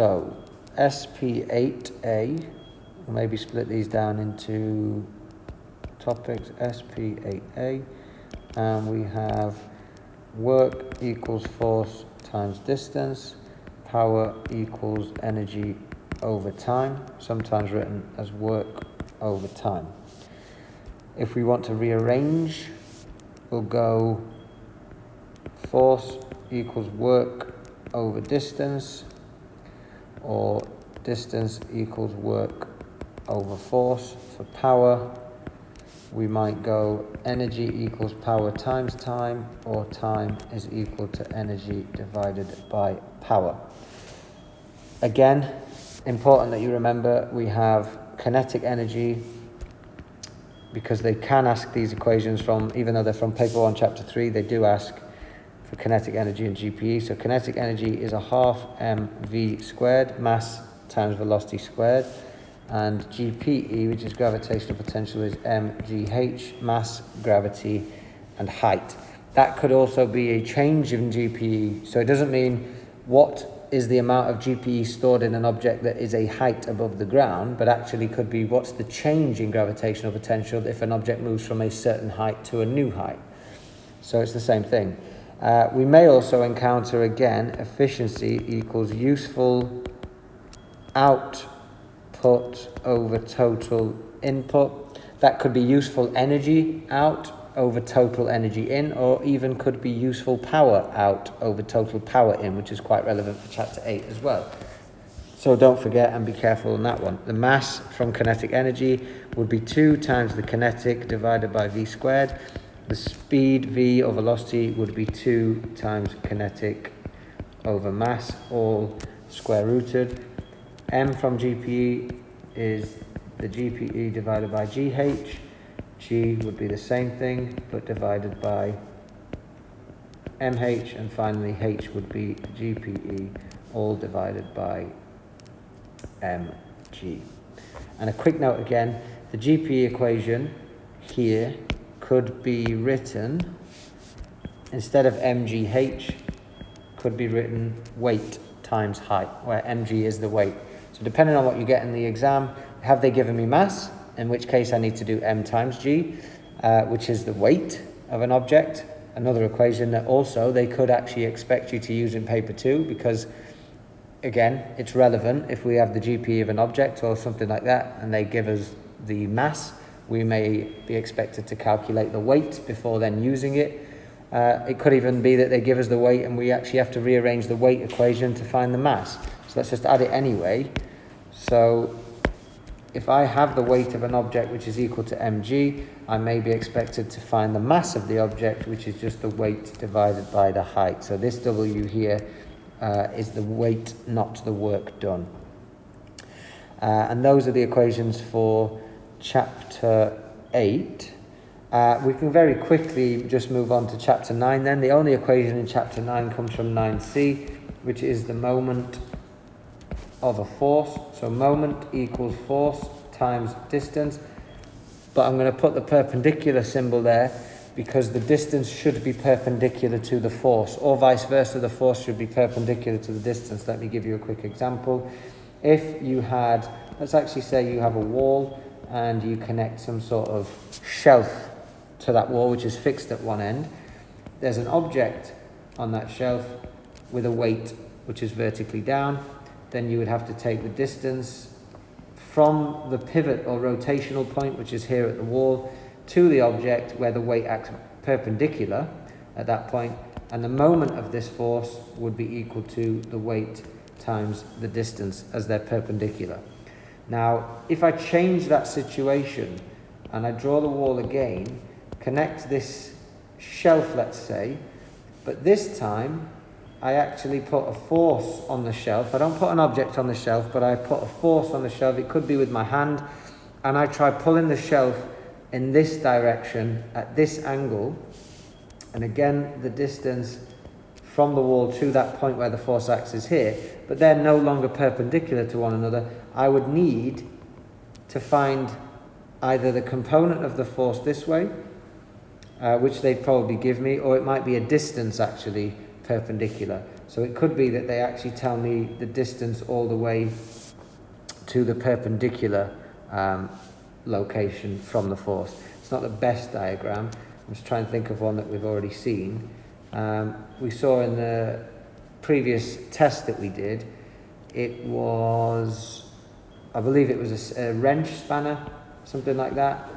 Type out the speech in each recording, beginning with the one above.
So SP8A, we'll maybe split these down into topics. SP8A, and we have work equals force times distance, power equals energy over time, sometimes written as work over time. If we want to rearrange, we'll go force equals work over distance, or distance equals work over force. For power, we might go energy equals power times time, or time is equal to energy divided by power. Again, important that you remember we have kinetic energy, because they can ask these equations from, even though they're from paper 1 chapter 3, they do ask for kinetic energy and GPE. So kinetic energy is a half mv squared, mass times velocity squared, and GPE, which is gravitational potential, is mgh, mass, gravity, and height. That could also be a change in GPE, so it doesn't mean what is the amount of GPE stored in an object that is a height above the ground, but actually could be what's the change in gravitational potential if an object moves from a certain height to a new height. So it's the same thing. We may also encounter, again, efficiency equals useful output over total input. That could be useful energy out over total energy in, or even could be useful power out over total power in, which is quite relevant for chapter 8 as well. So don't forget and be careful on that one. The mass from kinetic energy would be 2 times the kinetic divided by v squared. The speed v, or velocity, would be 2 times kinetic over mass, all square rooted. M from GPE is the GPE divided by GH. G would be the same thing, but divided by MH, and finally H would be GPE, all divided by mg. And a quick note again, the GPE equation here could be written, instead of mgh, could be written weight times height, where mg is the weight. So depending on what you get in the exam, have they given me mass? In which case I need to do m times g, which is the weight of an object. Another equation that also they could actually expect you to use in paper 2, because again, it's relevant. If we have the GPE of an object or something like that, and they give us the mass, we may be expected to calculate the weight before then using it. It could even be that they give us the weight and we actually have to rearrange the weight equation to find the mass. So let's just add it anyway. So if I have the weight of an object which is equal to mg, I may be expected to find the mass of the object, which is just the weight divided by the height. So this W here is the weight, not the work done. And those are the equations for chapter 8. We can very quickly just move on to chapter 9 then. The only equation in chapter 9 comes from 9c, which is the moment of a force. So moment equals force times distance, but I'm going to put the perpendicular symbol there because the distance should be perpendicular to the force, or vice versa, the force should be perpendicular to the distance. Let me give you a quick example. If you had, let's actually say you have a wall and you connect some sort of shelf to that wall, which is fixed at one end. There's an object on that shelf with a weight which is vertically down. Then you would have to take the distance from the pivot or rotational point, which is here at the wall, to the object where the weight acts perpendicular at that point, and the moment of this force would be equal to the weight times the distance as they're perpendicular. Now, if I change that situation and I draw the wall again, connect this shelf, let's say, but this time I actually put a force on the shelf. I don't put an object on the shelf, but I put a force on the shelf. It could be with my hand, and I try pulling the shelf in this direction at this angle, and again the distance from the wall to that point where the force acts is here, but they're no longer perpendicular to one another. I would need to find either the component of the force this way, which they'd probably give me, or it might be a distance actually perpendicular. So it could be that they actually tell me the distance all the way to the perpendicular location from the force. It's not the best diagram. I'm just trying to think of one that we've already seen. We saw in the previous test that we did, it was, I believe it was a wrench spanner, something like that.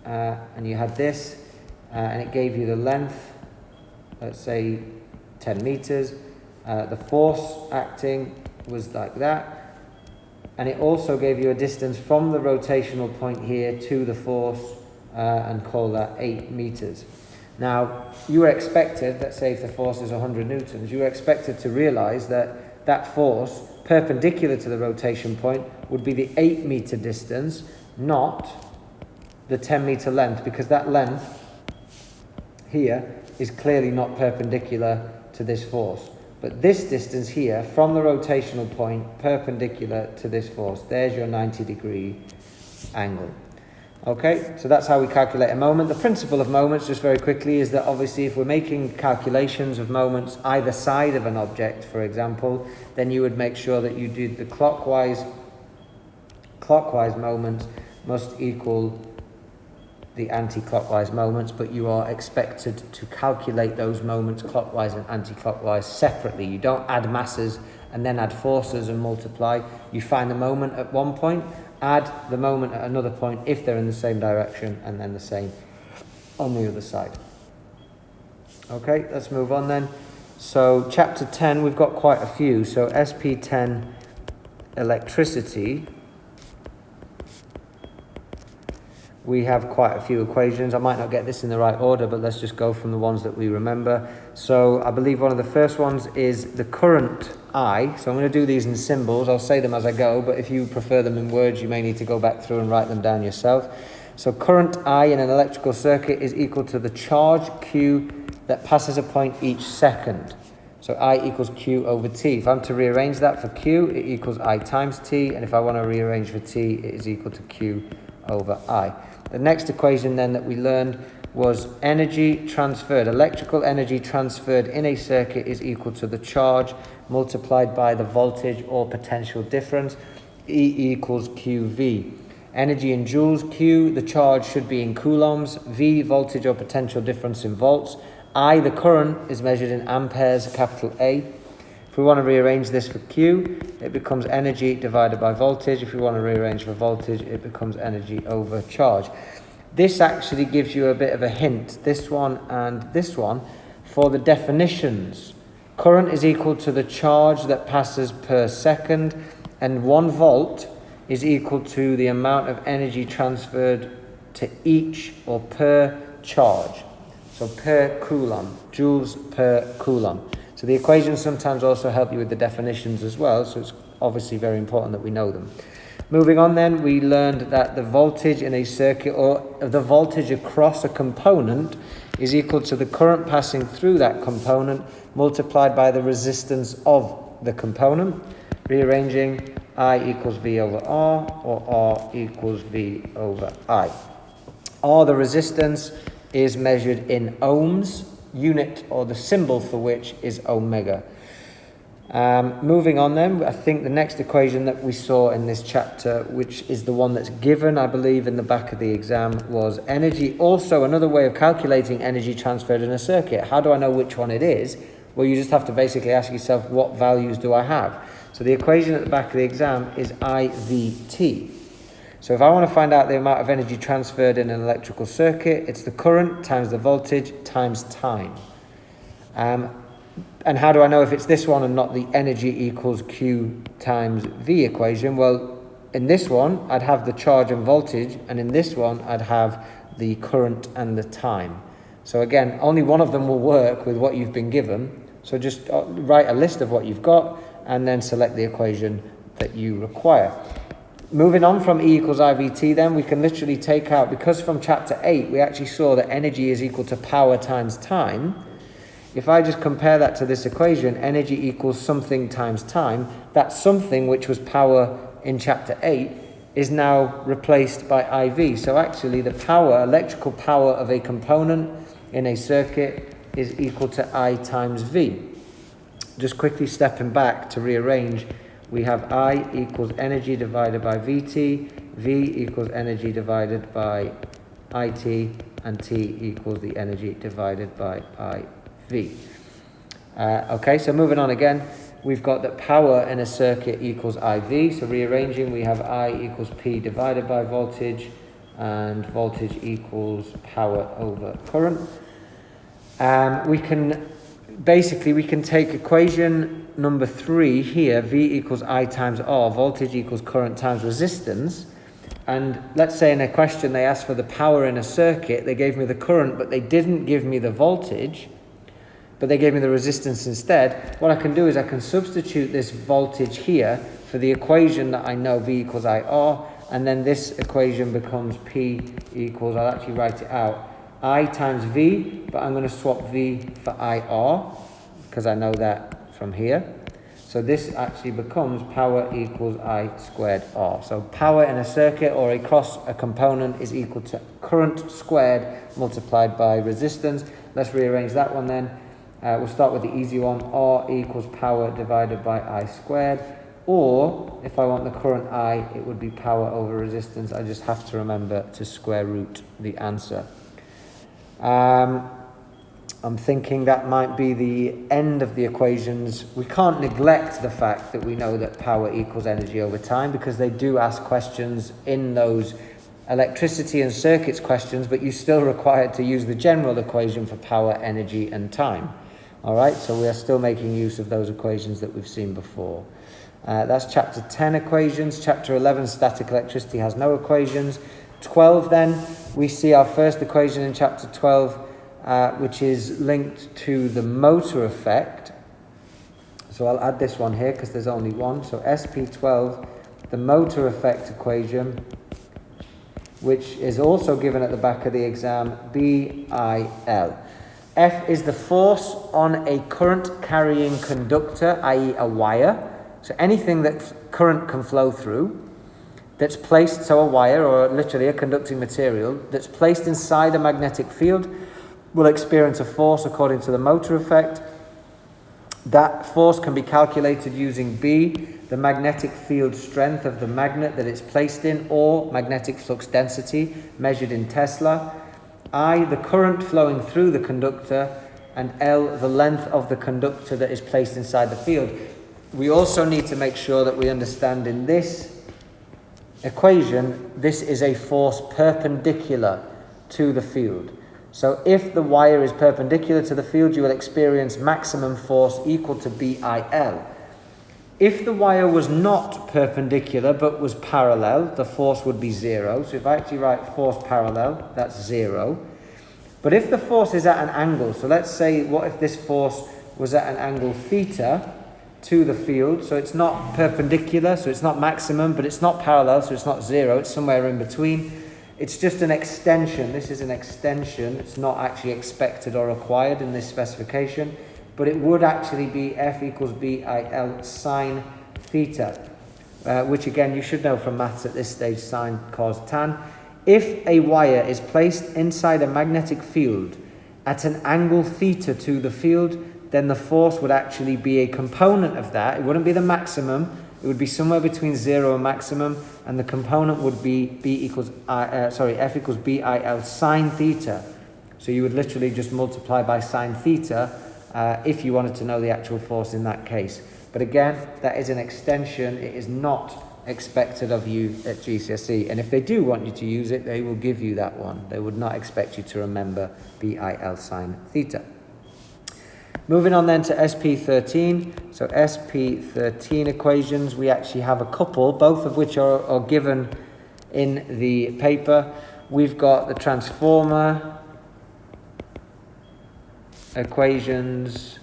And you had this, and it gave you the length, let's say 10 meters. The force acting was like that. And it also gave you a distance from the rotational point here to the force, and call that 8 meters. Now, you were expected, let's say if the force is 100 newtons, you were expected to realize that that force perpendicular to the rotation point would be the 8 meter distance, not the 10 meter length, because that length here is clearly not perpendicular to this force. But this distance here, from the rotational point, perpendicular to this force, there's your 90-degree angle. Okay, so that's how we calculate a moment. The principle of moments, just very quickly, is that obviously if we're making calculations of moments either side of an object, for example, then you would make sure that you do the clockwise moments must equal the anti-clockwise moments, but you are expected to calculate those moments clockwise and anti-clockwise separately. You don't add masses and then add forces and multiply. You find the moment at one point, add the moment at another point if they're in the same direction, and then the same on the other side. Okay, let's move on then. So chapter 10, we've got quite a few. So SP10 Electricity, we have quite a few equations. I might not get this in the right order, but let's just go from the ones that we remember. So I believe one of the first ones is the current I. So I'm going to do these in symbols. I'll say them as I go, but if you prefer them in words, you may need to go back through and write them down yourself. So current I in an electrical circuit is equal to the charge Q that passes a point each second. So I equals Q over T. If I'm to rearrange that for Q, it equals I times T. And if I want to rearrange for T, it is equal to Q over I. The next equation then that we learned was energy transferred. Electrical energy transferred in a circuit is equal to the charge multiplied by the voltage or potential difference. E equals QV. Energy in joules, Q, the charge should be in coulombs. V, voltage or potential difference in volts. I, the current, is measured in amperes, capital A. If we want to rearrange this for Q, it becomes energy divided by voltage. If we want to rearrange for voltage, it becomes energy over charge. This actually gives you a bit of a hint, this one and this one, for the definitions. Current is equal to the charge that passes per second, and 1 volt is equal to the amount of energy transferred to each or per charge. So per coulomb, joules per coulomb. So the equations sometimes also help you with the definitions as well, so it's obviously very important that we know them. Moving on then, we learned that the voltage in a circuit, or the voltage across a component, is equal to the current passing through that component multiplied by the resistance of the component. Rearranging, I equals V over R, or R equals V over I. R, the resistance, is measured in ohms, unit or the symbol for which is omega. Moving on then, I think the next equation that we saw in this chapter, which is the one that's given, I believe, in the back of the exam, was energy. Also, another way of calculating energy transferred in a circuit. How do I know which one it is? Well, you just have to basically ask yourself, what values do I have? So the equation at the back of the exam is IVT. So if I want to find out the amount of energy transferred in an electrical circuit, it's the current times the voltage times time. And how do I know if it's this one and not the energy equals Q times V equation? Well, in this one, I'd have the charge and voltage, and in this one, I'd have the current and the time. So again, only one of them will work with what you've been given. So just write a list of what you've got, and then select the equation that you require. Moving on from E equals IVT then, we can literally take out, because from chapter 8 we actually saw that energy is equal to power times time. If I just compare that to this equation, energy equals something times time, that something which was power in chapter 8 is now replaced by IV. So actually the power, electrical power of a component in a circuit is equal to I times V. just quickly stepping back to rearrange, we have I equals energy divided by VT, V equals energy divided by IT, and T equals the energy divided by IV. Okay, so moving on again, we've got that power in a circuit equals IV, so rearranging, we have I equals P divided by voltage, and voltage equals power over current. We can take equation number 3 here, V equals I times R, voltage equals current times resistance. And let's say in a question they asked for the power in a circuit, they gave me the current, but they didn't give me the voltage, but they gave me the resistance instead. What I can do is I can substitute this voltage here for the equation that I know, V equals IR, and then this equation becomes P equals, I'll actually write it out, I times V, but I'm going to swap V for IR, because I know that from here. So this actually becomes power equals I squared R. So power in a circuit or across a component is equal to current squared multiplied by resistance. Let's rearrange that one then. We'll start with the easy one. R equals power divided by I squared. Or, if I want the current I, it would be power over resistance. I just have to remember to square root the answer. I'm thinking that might be the end of the equations. We can't neglect the fact that we know that power equals energy over time, because they do ask questions in those electricity and circuits questions, but you're still required to use the general equation for power, energy, and time. All right, so we are still making use of those equations that we've seen before. That's chapter 10 equations. Chapter 11, static electricity, has no equations. 12 then, we see our first equation in chapter 12, which is linked to the motor effect. So I'll add this one here because there's only one. So SP12, the motor effect equation, which is also given at the back of the exam, BIL. F is the force on a current carrying conductor, i.e. a wire. So anything that current can flow through, that's placed, so a wire or literally a conducting material, that's placed inside a magnetic field, will experience a force according to the motor effect. That force can be calculated using B, the magnetic field strength of the magnet that it's placed in, or magnetic flux density measured in Tesla. I, the current flowing through the conductor, and L, the length of the conductor that is placed inside the field. We also need to make sure that we understand in this equation, this is a force perpendicular to the field. So if the wire is perpendicular to the field, you will experience maximum force equal to BIL. If the wire was not perpendicular but was parallel, the force would be 0. So if I actually write force parallel, that's 0. But if the force is at an angle, so let's say, what if this force was at an angle theta to the field? So it's not perpendicular, so it's not maximum, but it's not parallel, so it's not 0. It's somewhere in between. It's just an extension. This is an extension. It's not actually expected or required in this specification, but it would actually be F equals BIL sine theta, which again you should know from maths at this stage, sine, cos, tan. If a wire is placed inside a magnetic field at an angle theta to the field, then the force would actually be a component of that. It wouldn't be the maximum. It would be somewhere between 0 and maximum, and the component would be F equals BIL sine theta. So you would literally just multiply by sine theta if you wanted to know the actual force in that case. But again, that is an extension. It is not expected of you at GCSE. And if they do want you to use it, they will give you that one. They would not expect you to remember BIL sine theta. Moving on then to SP13. So SP13 equations, we actually have a couple, both of which are given in the paper. We've got the transformer equations,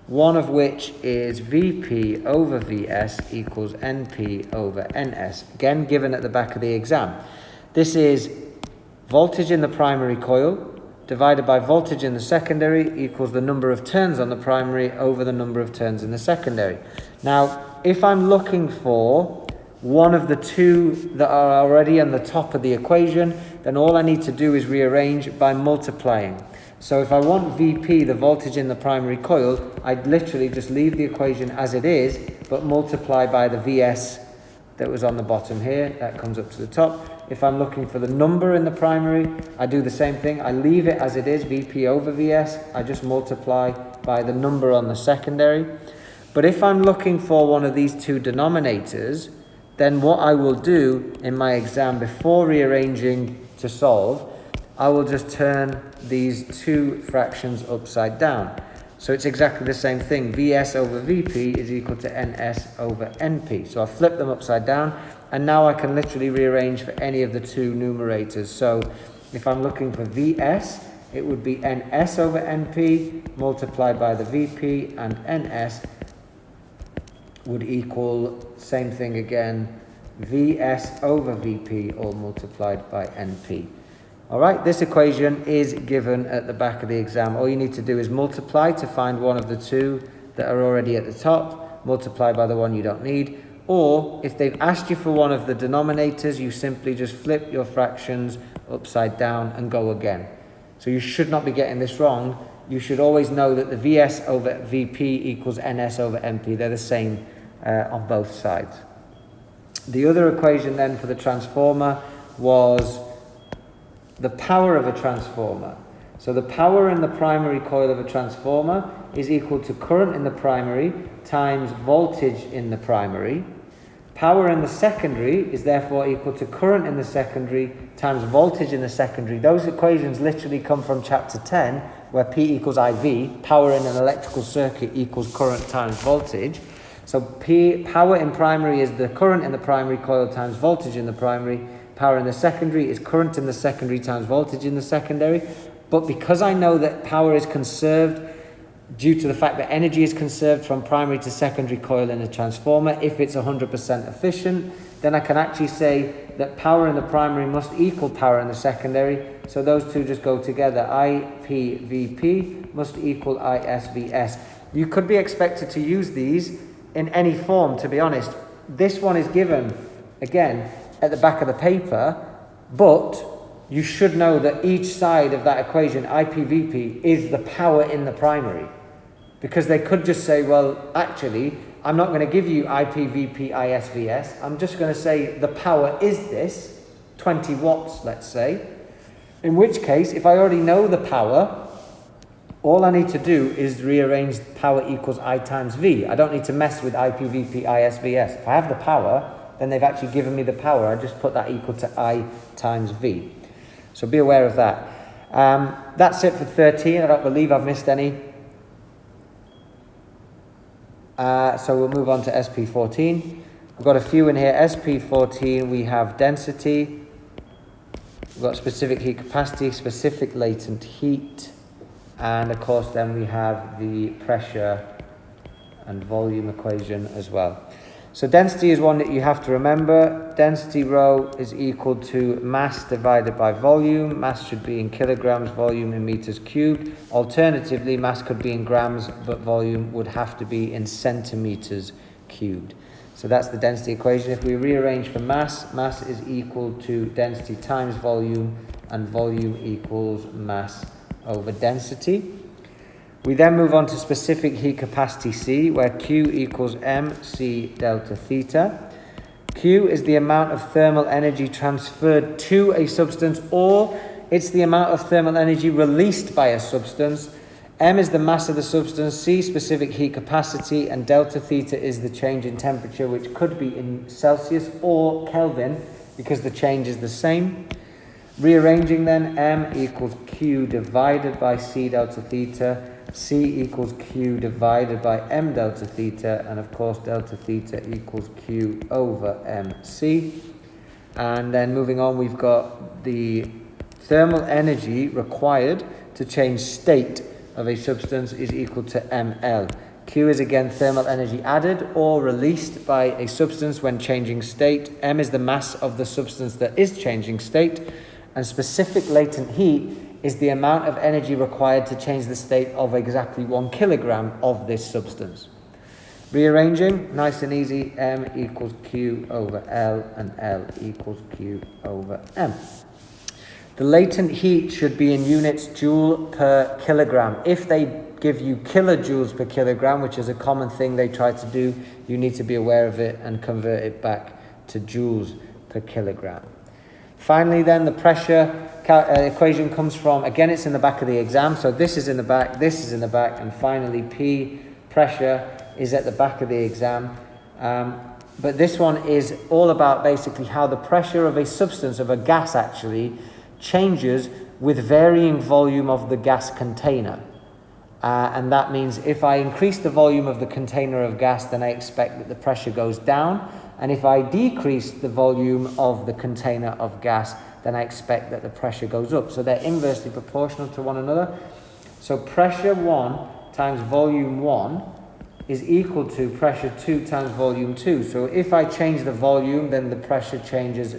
one of which is Vp over Vs equals Np over Ns, again given at the back of the exam. This is voltage in the primary coil divided by voltage in the secondary equals the number of turns on the primary over the number of turns in the secondary. Now, if I'm looking for one of the two that are already on the top of the equation, then all I need to do is rearrange by multiplying. So if I want Vp, the voltage in the primary coil, I'd literally just leave the equation as it is, but multiply by the Vs that was on the bottom here. That comes up to the top. If I'm looking for the number in the primary, I do the same thing. I leave it as it is, Vp over Vs. I just multiply by the number on the secondary. But if I'm looking for one of these two denominators, then what I will do in my exam before rearranging to solve, I will just turn these two fractions upside down. So it's exactly the same thing. Vs over Vp is equal to Ns over Np. So I flip them upside down, and now I can literally rearrange for any of the two numerators. So if I'm looking for Vs, it would be Ns over Np multiplied by the Vp, and Ns would equal, same thing again, Vs over Vp all multiplied by Np. All right, this equation is given at the back of the exam. All you need to do is multiply to find one of the two that are already at the top, multiply by the one you don't need, or if they've asked you for one of the denominators, you simply just flip your fractions upside down and go again. So you should not be getting this wrong. You should always know that the Vs over Vp equals Ns over Np. They're the same on both sides. The other equation then for the transformer was the power of a transformer. So the power in the primary coil of a transformer is equal to current in the primary times voltage in the primary. Power in the secondary is therefore equal to current in the secondary times voltage in the secondary. Those equations literally come from chapter 10, where P equals IV, power in an electrical circuit equals current times voltage. So power in primary is the current in the primary coil times voltage in the primary. Power in the secondary is current in the secondary times voltage in the secondary. But because I know that power is conserved due to the fact that energy is conserved from primary to secondary coil in a transformer, if it's 100% efficient, then I can actually say that power in the primary must equal power in the secondary. So those two just go together. IPVP must equal ISVS. You could be expected to use these in any form, to be honest. This one is given, again, at the back of the paper, but you should know that each side of that equation, IPVP, is the power in the primary. Because they could just say, well, actually, I'm not going to give you IPVP ISVS. I'm just going to say the power is this, 20 watts, let's say. In which case, if I already know the power, all I need to do is rearrange power equals I times V. I don't need to mess with IPVP ISVS. If I have the power, then they've actually given me the power. I just put that equal to I times V. So be aware of that. That's it for 13. I don't believe I've missed any. So we'll move on to SP14. We've got a few in here. SP14, we have density. We've got specific heat capacity, specific latent heat. And of course then we have the pressure and volume equation as well. So density is one that you have to remember. Density rho is equal to mass divided by volume. Mass should be in kilograms, volume in meters cubed. Alternatively, mass could be in grams, but volume would have to be in centimeters cubed. So that's the density equation. If we rearrange for mass, mass is equal to density times volume, and volume equals mass over density. We then move on to specific heat capacity C, where Q equals mc delta theta. Q is the amount of thermal energy transferred to a substance, or it's the amount of thermal energy released by a substance. M is the mass of the substance, C specific heat capacity, and delta theta is the change in temperature, which could be in Celsius or Kelvin, because the change is the same. Rearranging then, M equals Q divided by C delta theta. C equals Q divided by M delta theta, and of course delta theta equals Q over MC. And then moving on, we've got the thermal energy required to change state of a substance is equal to ml. Q is again thermal energy added or released by a substance when changing state. M is the mass of the substance that is changing state, and specific latent heat is the amount of energy required to change the state of exactly 1 kilogram of this substance. Rearranging, nice and easy, M equals Q over L, and L equals Q over M. The latent heat should be in units joule per kilogram. If they give you kilojoules per kilogram, which is a common thing they try to do, you need to be aware of it and convert it back to joules per kilogram. Finally then, the pressure equation comes from, again it's in the back of the exam, so this is in the back, this is in the back, and finally P, pressure, is at the back of the exam. But this one is all about basically how the pressure of a substance, of a gas actually, changes with varying volume of the gas container. And that means if I increase the volume of the container of gas, then I expect that the pressure goes down. And if I decrease the volume of the container of gas, then I expect that the pressure goes up. So they're inversely proportional to one another. So pressure 1 times volume 1 is equal to pressure 2 times volume 2. So if I change the volume, then the pressure changes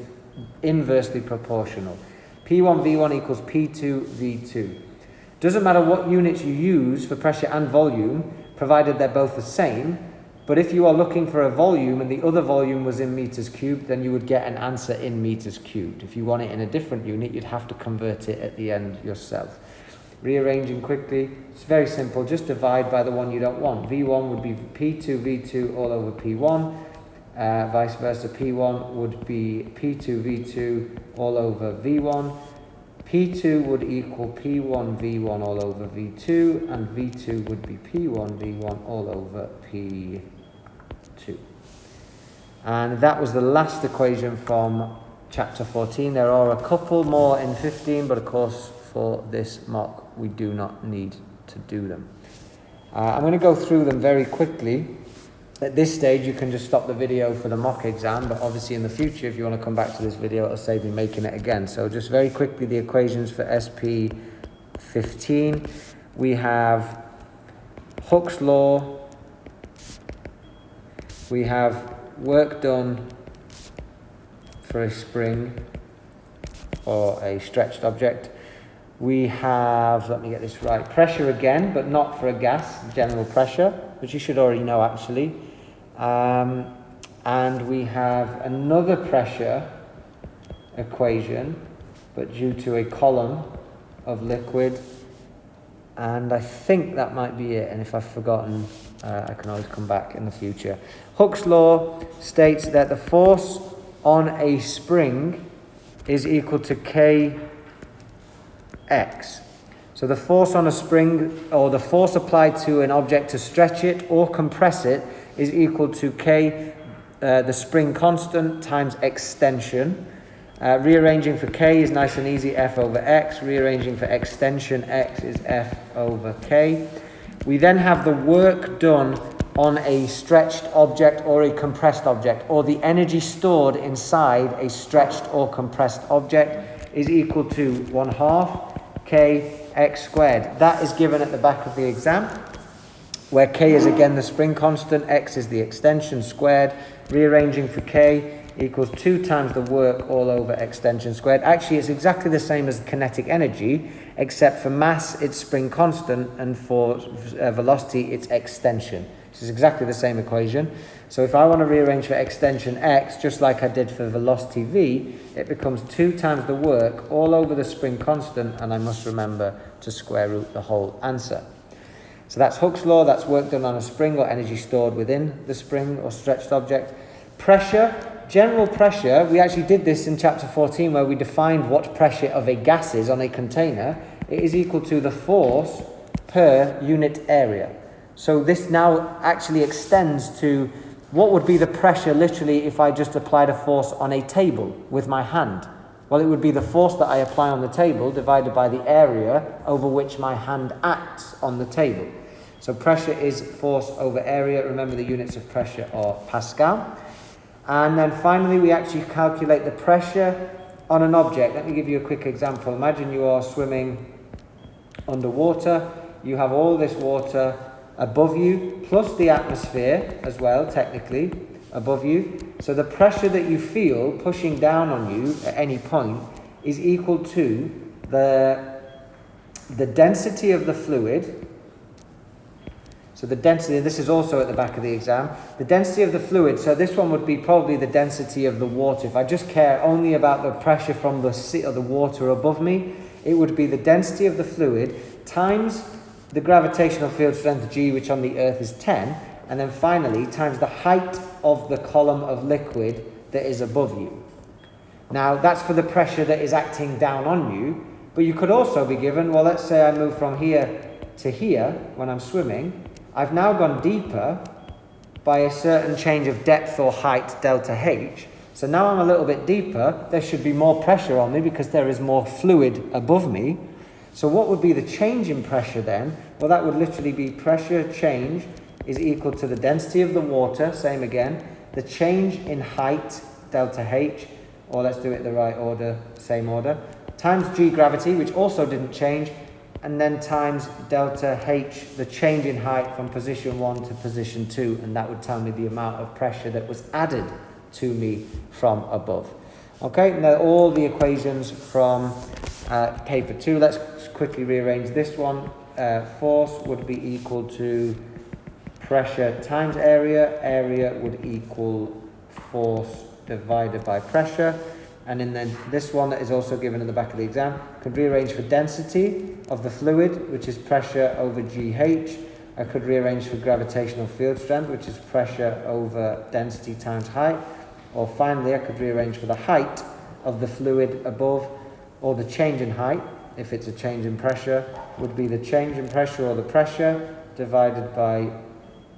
inversely proportional. P1 V1 equals P2 V2. Doesn't matter what units you use for pressure and volume, provided they're both the same. But if you are looking for a volume and the other volume was in meters cubed, then you would get an answer in meters cubed. If you want it in a different unit, you'd have to convert it at the end yourself. Rearranging quickly, it's very simple. Just divide by the one you don't want. V1 would be P2 V2 all over P1. Vice versa, P1 would be P2 V2 all over V1. P2 would equal P1 V1 all over V2, and V2 would be P1 V1 all over P2. And that was the last equation from chapter 14. There are a couple more in 15, but of course for this mock we do not need to do them. I'm going to go through them very quickly. At this stage you can just stop the video for the mock exam, but obviously in the future if you want to come back to this video it'll save me making it again. So just very quickly, the equations for SP15. We have Hooke's law, we have work done for a spring or a stretched object. We have, let me get this right, pressure again, but not for a gas, general pressure, which you should already know actually. And we have another pressure equation, but due to a column of liquid. And I think that might be it. And if I've forgotten, I can always come back in the future. Hooke's law states that the force on a spring is equal to Kx. So the force on a spring, or the force applied to an object to stretch it or compress it, is equal to K, the spring constant, times extension. Rearranging for K is nice and easy, F over X. Rearranging for extension, X is F over K. We then have the work done on a stretched object or a compressed object, or the energy stored inside a stretched or compressed object, is equal to 1/2 Kx squared. That is given at the back of the exam, where K is again the spring constant, X is the extension squared. Rearranging for K equals 2 times the work all over extension squared. Actually, it's exactly the same as kinetic energy, except for mass it's spring constant, and for velocity it's extension. This is exactly the same equation. So if I want to rearrange for extension X, just like I did for velocity V, it becomes 2 times the work all over the spring constant, and I must remember to square root the whole answer. So that's Hooke's law, that's work done on a spring or energy stored within the spring or stretched object. Pressure, general pressure, we actually did this in chapter 14 where we defined what pressure of a gas is on a container. It is equal to the force per unit area. So this now actually extends to what would be the pressure literally if I just applied a force on a table with my hand. Well, it would be the force that I apply on the table divided by the area over which my hand acts on the table. So pressure is force over area. Remember, the units of pressure are Pascal. And then finally, we actually calculate the pressure on an object. Let me give you a quick example. Imagine you are swimming underwater. You have all this water above you, plus the atmosphere as well, technically, above you. So the pressure that you feel pushing down on you at any point is equal to the density of the fluid. So the density, and this is also at the back of the exam, the density of the fluid, so this one would be probably the density of the water. If I just care only about the pressure from the sea or the water above me, it would be the density of the fluid times the gravitational field strength G, which on the Earth is 10, and then finally times the height of the column of liquid that is above you. Now that's for the pressure that is acting down on you, but you could also be given, well, let's say I move from here to here when I'm swimming. I've now gone deeper by a certain change of depth or height, delta H. So now I'm a little bit deeper, there should be more pressure on me because there is more fluid above me. So what would be the change in pressure then? Well, that would literally be pressure change is equal to the density of the water, same again, the change in height, delta H, or let's do it the right order, same order, times G gravity, which also didn't change, and then times delta H, the change in height from position 1 to position 2, and that would tell me the amount of pressure that was added to me from above. Okay, now all the equations from paper 2. Let's quickly rearrange this one. Force would be equal to pressure times area. Area would equal force divided by pressure. And then this one that is also given at the back of the exam could rearrange for density of the fluid, which is pressure over GH. I could rearrange for gravitational field strength, which is pressure over density times height. Or finally, I could rearrange for the height of the fluid above, or the change in height, if it's a change in pressure, would be the change in pressure or the pressure divided by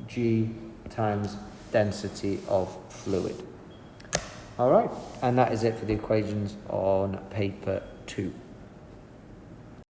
G times density of fluid. All right, and that is it for the equations on paper 2.